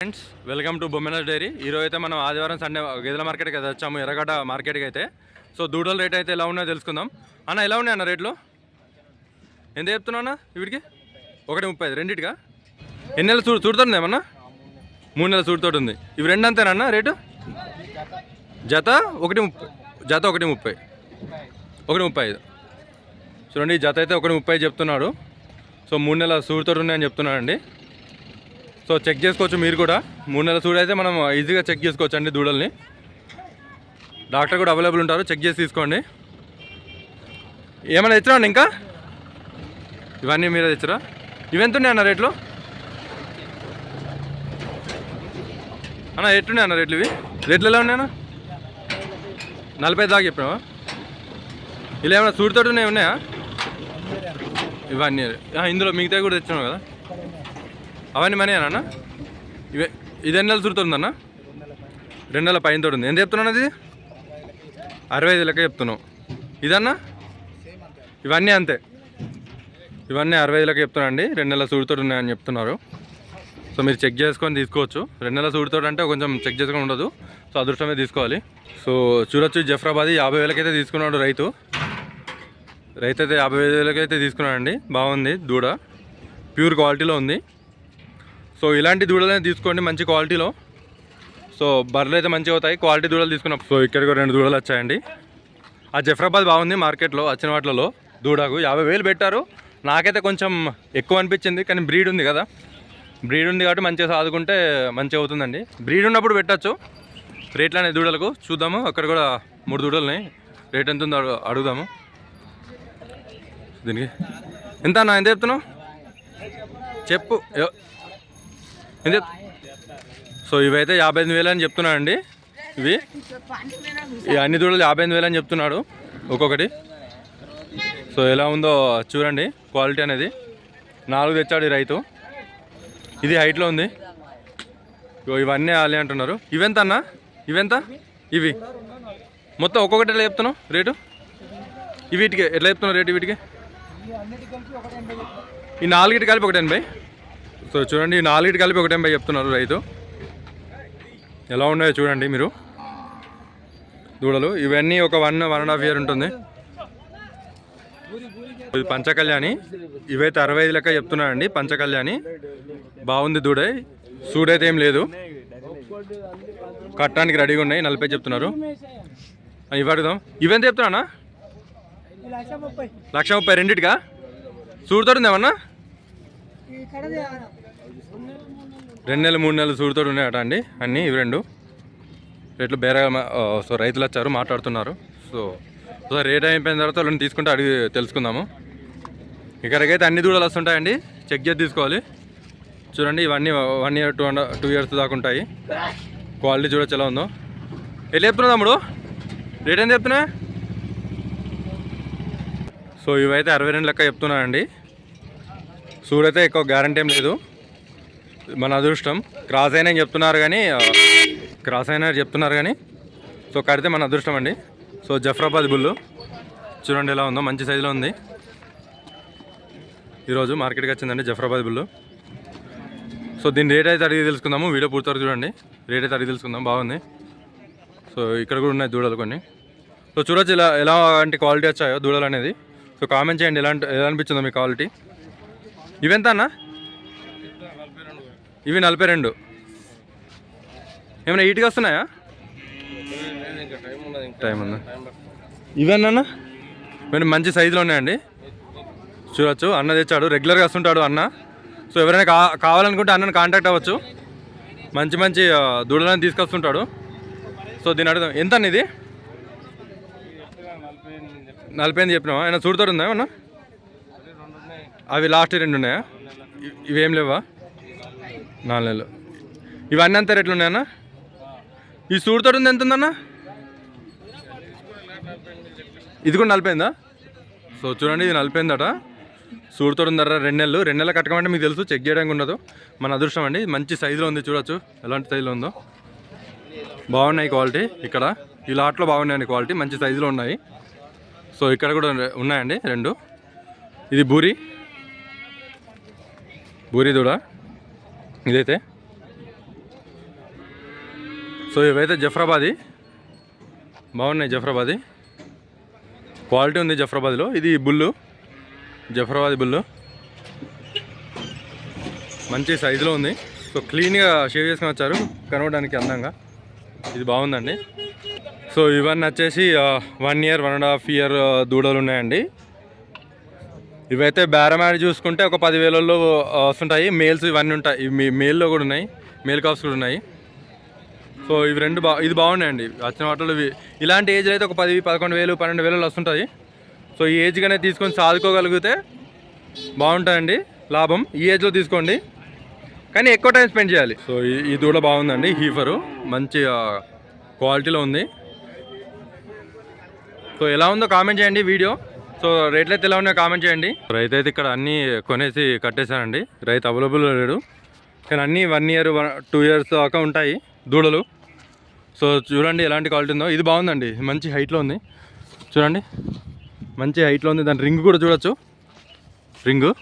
Friends, welcome to బొమ్మెనస్ diary. ఈరోజు అయితే మనం ఆదివారం సండే గేదెల మార్కెట్కి అయితే వచ్చాము, ఎర్రగడ్డ మార్కెట్కి అయితే. సో దూడల రేట్ అయితే ఎలా ఉన్నాయో తెలుసుకుందాం. అన్న ఎలా ఉన్నాయి అన్న రేట్లు? ఎంత చెప్తున్నావు అన్న వీటికి? 1.35 రెండింటిగా? ఎన్ని నెలలు చూడుతుంది ఏమన్నా? 3 నెలలు చూడుతోటి ఉంది. ఇవి రెండు అంతేనా అన్న రేటు? జత 1.30, జత 1.30, 1.35. చూడండి, జత అయితే 1.30 చెప్తున్నాడు. సో 3 నెలల సూడుతోటి ఉన్నాయని చెప్తున్నాడండి. సో చెక్ చేసుకోవచ్చు మీరు కూడా. 3 నెలల సూడు అయితే మనం ఈజీగా చెక్ చేసుకోవచ్చు అండి దూడల్ని. డాక్టర్ కూడా అవైలబుల్ ఉంటారు, చెక్ చేసి తీసుకోండి. ఏమైనా తెచ్చినా ఇంకా? ఇవన్నీ మీరే తెచ్చరా? ఇవి ఎంత ఉన్నాయి అన్న రేట్లు? అన్న ఎట్టున్నాయి అన్న రేట్లు? ఇవి రేట్లు ఎలా ఉన్నాయన్న? 40 దాకా చెప్పినావా? ఇలా ఏమైనా సూడుతోటి ఉన్నాయా? ఇవన్నీ ఇందులో మిగతా కూడా తెచ్చినావు కదా, అవన్నీ మనేనా? ఇది ఎన్ని నెలలు చూడుతుందన్న? 2 నెలల పైన తోడు ఉంది. ఎంత చెప్తున్నాను? అది 65 లెక్క చెప్తున్నావు. ఇదన్నా ఇవన్నీ అంతే, ఇవన్నీ 65 లెక్క చెప్తున్నా అండి. 2 నెలల సూడుతోడు ఉన్నాయని చెప్తున్నారు. సో మీరు చెక్ చేసుకొని తీసుకోవచ్చు. 2 నెలల సూడుతోడు అంటే కొంచెం చెక్ చేసుకొని ఉండదు, సో అదృష్టమే తీసుకోవాలి. సో చూడొచ్చు, జఫ్రాబాద్ 50,000 అయితే తీసుకున్నాడు రైతు అయితే 50,000 అయితే తీసుకున్నాడండి. బాగుంది దూడ, ప్యూర్ క్వాలిటీలో ఉంది. సో ఇలాంటి దూడలనే తీసుకోండి, మంచి క్వాలిటీలో. సో బర్రెలు అయితే మంచిగా అవుతాయి క్వాలిటీ దూడలు తీసుకున్నాం. సో ఇక్కడికి 2 దూడలు వచ్చాయండి. ఆ జఫ్రాబాద్ బాగుంది, మార్కెట్లో వచ్చిన వాటిలో దూడకు 50,000 పెట్టారు. నాకైతే కొంచెం ఎక్కువ అనిపించింది, కానీ బ్రీడ్ ఉంది కదా, బ్రీడ్ ఉంది కాబట్టి మంచిగా సాదుకుంటే మంచిగా అవుతుందండి. బ్రీడ్ ఉన్నప్పుడు పెట్టచ్చు. రేట్లు అనేది దూడలకు చూద్దాము. అక్కడ కూడా 3 దూడలని రేట్ ఎంత ఉందో అడుగుదాము. దీనికి ఎంత అన్న? ఎంత చెప్తున్నావు? చెప్పు. సో ఇవైతే 58,000 అని చెప్తున్నాడండి. ఇవి అన్ని దూడలు 58,000 అని చెప్తున్నాడు ఒక్కొక్కటి. సో ఎలా ఉందో చూడండి క్వాలిటీ అనేది. 4 తెచ్చాడు ఈ రైతు. ఇది హైట్లో ఉంది. ఇవన్నీ ఆలి అంటున్నారు. ఇవెంత అన్న? ఇవెంత? ఇవి మొత్తం ఒక్కొక్కటి ఎట్లా చెప్తున్నావు రేటు? వీటికి ఎట్లా చెప్తున్నావు రేటు? వీటికి ఈ 4 కలిపి 180. సో చూడండి, ఈ 4 కలిపి 180 చెప్తున్నారు రైతు. ఎలా ఉన్నాయో చూడండి మీరు దూడలు. ఇవన్నీ ఒక 1.5 ఇయర్ ఉంటుంది. ఇది పంచకళ్యాణి. ఇవైతే 65 లెక్క చెప్తున్నాడండి. పంచకళ్యాణి బాగుంది దూడ. సూడైతే ఏం లేదు, కట్టడానికి రెడీగా ఉన్నాయి. 40 చెప్తున్నారు. ఇవి అడుగుదాం. ఇవెంత చెప్తున్నా? 1,30,000 రెండింటిగా? సూడుతోడు ఏమన్నా? 2 నెలలు 3 నెలలు సూడుతోడు ఉన్నాయట అండి అన్నీ. ఇవి 2 రేట్లు బేరగా. సో రైతులు వచ్చారు, మాట్లాడుతున్నారు. సో రేట్ అయిపోయిన తర్వాత వాళ్ళని తీసుకుంటే అడిగి తెలుసుకుందాము. ఇక్కడికైతే అన్ని దూడలు వస్తుంటాయండి, చెక్ చేసి తీసుకోవాలి. చూడండి, ఇవన్నీ 1 ఇయర్ 2 ఇయర్స్ దాకా ఉంటాయి. క్వాలిటీ చూడొచ్చు ఎలా ఉందో. ఎట్లా చెప్తున్నా తమ్ముడు? రేట్ ఎంత చెప్తున్నా? సో ఇవైతే 62 లెక్క చెప్తున్నానండి. సూడైతే ఎక్కువ గ్యారంటీ ఏం లేదు, మన అదృష్టం. క్రాస్ అయినా చెప్తున్నారు కానీ సో కడితే మన అదృష్టం అండి. సో జఫ్రాబాద్ బుల్లు చూడండి ఎలా ఉందో, మంచి సైజులో ఉంది. ఈరోజు మార్కెట్కి వచ్చిందండి జఫ్రాబాద్ బుల్లు. సో దీని రేట్ అయితే అడిగి తెలుసుకుందాము. వీడియో పూర్తి చూడండి, రేట్ అయితే అడిగి తెలుసుకుందాం. బాగుంది. సో ఇక్కడ కూడా ఉన్నాయి దూడలు కొన్ని. సో చూడొచ్చు ఎలాంటి క్వాలిటీ వచ్చాయో దూడలు అనేది. సో కామెంట్ చేయండి ఎలా అనిపించిందో మీ క్వాలిటీ. ఇవెంత అన్న? ఇవి 42. ఏమైనా ఈటుగా వస్తున్నాయా? టైం ఉందా? ఇవన్నా మేము మంచి సైజులో ఉన్నాయండి. చూడొచ్చు, అన్న తెచ్చాడు, రెగ్యులర్గా వస్తుంటాడు అన్న. సో ఎవరైనా కావాలనుకుంటే అన్నని కాంటాక్ట్ అవ్వచ్చు. మంచి దూడలను తీసుకొస్తుంటాడు. సో దీని అడుగుదాం. ఎంత అన్న ఇది? 40 చెప్పినావా? ఏమైనా చూడుతోడు ఉందా ఏమన్నా? అవి లాస్ట్ 2 ఉన్నాయా? ఇవేం లేవా? 4 నెలలు. ఇవన్నీ అంతా రేట్లు ఉన్నాయన్నా? ఈ సూడుతోడు ఉంది ఎంత ఉందన్నా? ఇది కూడా 40. సో చూడండి, ఇది 40 అట. సూడుతోడు ఉందరా. 2 నెలలు. 2 నెలలు కట్టమంటే మీకు తెలుసు, చెక్ చేయడానికి ఉండదు. మన అదృష్టం అండి. మంచి సైజులో ఉంది, చూడొచ్చు ఎలాంటి సైజులో ఉందో. బాగున్నాయి క్వాలిటీ. ఇక్కడ ఈ లాట్లో బాగున్నాయండి క్వాలిటీ, మంచి సైజులో ఉన్నాయి. సో ఇక్కడ కూడా ఉన్నాయండి 2. ఇది బూరి దూడ. ఇదైతే సో ఇవైతే జఫ్రాబాదీ బాగున్నాయి. జఫ్రాబాదీ క్వాలిటీ ఉంది జఫ్రాబాద్లో. ఇది బుల్లు, జఫ్రాబాదీ బుల్లు మంచి సైజులో ఉంది. సో క్లీన్గా షేవ్ చేసుకొని వచ్చారు కనవడానికి అందంగా. ఇది బాగుందండి. సో ఇవన్నీ వచ్చేసి 1 year 1.5 year దూడలు ఉన్నాయండి. ఇవైతే బేరమాడి చూసుకుంటే ఒక 10,000లో వస్తుంటాయి. మేల్స్ ఇవన్నీ ఉంటాయి. ఇవి మేల్లో కూడా ఉన్నాయి, మేల్ కాప్స్ కూడా ఉన్నాయి. సో ఇవి రెండు ఇది బాగున్నాయండి వచ్చిన వాటిలో. ఇలాంటి ఏజ్లో అయితే ఒక 10, 11,000, 12,000 వస్తుంటాయి. సో ఈ ఏజ్గానే తీసుకొని సాదుకోగలిగితే బాగుంటుందండి, లాభం. ఈ ఏజ్లో తీసుకోండి, కానీ ఎక్కువ టైం స్పెండ్ చేయాలి. సో ఈ దూడ బాగుందండి, హీఫరు మంచి క్వాలిటీలో ఉంది. సో ఎలా ఉందో కామెంట్ చేయండి వీడియో. సో రేట్లు అయితే ఎలా ఉన్నాయో కామెంట్ చేయండి. రైతు అయితే ఇక్కడ అన్నీ కొనేసి కట్టేశానండి. రైతు అవైలబుల్ లేడు, కానీ అన్నీ 1 year 2 years దాకా ఉంటాయి దూడలు. సో చూడండి ఎలాంటి క్వాలిటీ ఉందో. ఇది బాగుందండి, మంచి హైట్లో ఉంది. చూడండి మంచి హైట్లో ఉంది. దాని రింగ్ కూడా చూడొచ్చు, రింగు.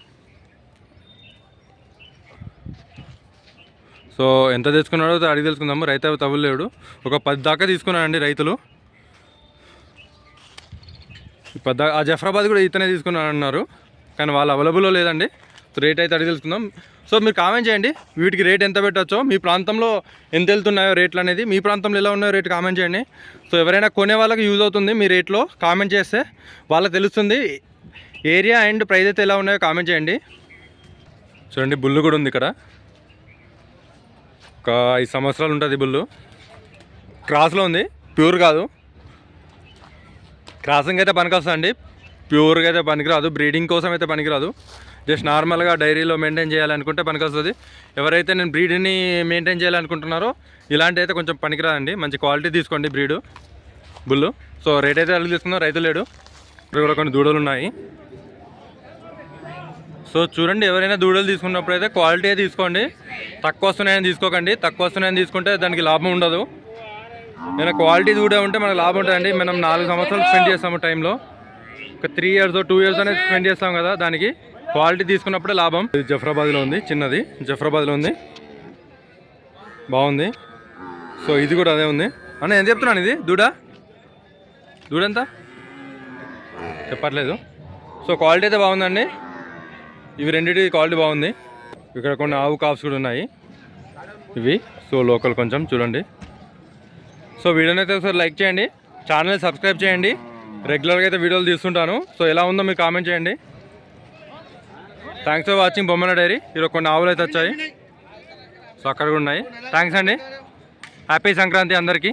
సో ఎంత తీసుకున్నాడో అడిగి తెలుసుకుందాము. రైతు తవ్వలేడు. ఒక 10 దాకా తీసుకున్నాడండి రైతులు. ఆ జఫ్రాబాద్ కూడా ఇతనే తీసుకున్నాను అన్నారు, కానీ వాళ్ళు అవైలబుల్లో లేదండి. సో రేట్ అయితే అడిగి తెలుసుకుందాం. సో మీరు కామెంట్ చేయండి వీటికి రేట్ ఎంత పెట్టచ్చో, మీ ప్రాంతంలో ఎంత వెళ్తున్నాయో రేట్లు అనేది, మీ ప్రాంతంలో ఎలా ఉన్నాయో రేట్ కామెంట్ చేయండి. సో ఎవరైనా కొనే వాళ్ళకి యూజ్ అవుతుంది మీ రేట్లో కామెంట్ చేస్తే, వాళ్ళకి తెలుస్తుంది ఏరియా అండ్ ప్రైస్ అయితే ఎలా ఉన్నాయో కామెంట్ చేయండి. చూడండి బుల్లు కూడా ఉంది ఇక్కడ. ఒక 5 సంవత్సరాలు ఉంటుంది బుల్లు. క్రాస్లో ఉంది, ప్యూర్ కాదు. క్రాసింగ్ అయితే పనికొస్తుందండి, ప్యూర్గా అయితే పనికిరాదు. బ్రీడింగ్ కోసం అయితే పనికిరాదు. జస్ట్ నార్మల్గా డైరీలో మెయింటైన్ చేయాలనుకుంటే పనికొస్తుంది. ఎవరైతే నేను బ్రీడ్ని మెయింటైన్ చేయాలనుకుంటున్నారో ఇలాంటి అయితే కొంచెం పనికిరాదండి. మంచి క్వాలిటీ తీసుకోండి బ్రీడు బుల్లు. సో రేట్ అయితే అడిగి తీసుకుందాం, రైతు లేడు. ఇక్కడ కూడా కొన్ని దూడలు ఉన్నాయి. సో చూడండి ఎవరైనా దూడలు తీసుకున్నప్పుడు అయితే క్వాలిటీ తీసుకోండి. తక్కువ వస్తున్నాయని తీసుకోకండి. తక్కువ వస్తున్నాయని తీసుకుంటే దానికి లాభం ఉండదు. నేను క్వాలిటీ దూడ ఉంటే మనకు లాభం ఉంటుందండి. మనం 4 సంవత్సరాలు స్పెండ్ చేస్తాము టైంలో. ఒక 3 years 2 years అనేది స్పెండ్ చేస్తాం కదా, దానికి క్వాలిటీ తీసుకున్నప్పుడే లాభం. ఇది జఫ్రాబాద్లో ఉంది, చిన్నది జఫ్రాబాద్లో ఉంది, బాగుంది. సో ఇది కూడా అదే ఉంది అన్న. ఎంత చెప్తున్నాను ఇది దూడ ఎంత చెప్పట్లేదు. సో క్వాలిటీ అయితే బాగుందండి. ఇవి రెండింటి క్వాలిటీ బాగుంది. ఇక్కడ కొన్ని ఆవు కాప్స్ కూడా ఉన్నాయి ఇవి. సో లోకల్ కొంచెం చూడండి. సో వీడియోని అయితే ఒకసారి లైక్ చేయండి, ఛానల్ని సబ్స్క్రైబ్ చేయండి. రెగ్యులర్గా అయితే వీడియోలు తీస్తుంటాను. సో ఎలా ఉందో మీరు కామెంట్ చేయండి. Thanks for watching Bommana dairy. ఈరోజు కొన్ని ఆవులు అయితే వచ్చాయి. సో అక్కడ కూడా ఉన్నాయి. థ్యాంక్స్ అండి. హ్యాపీ సంక్రాంతి అందరికీ.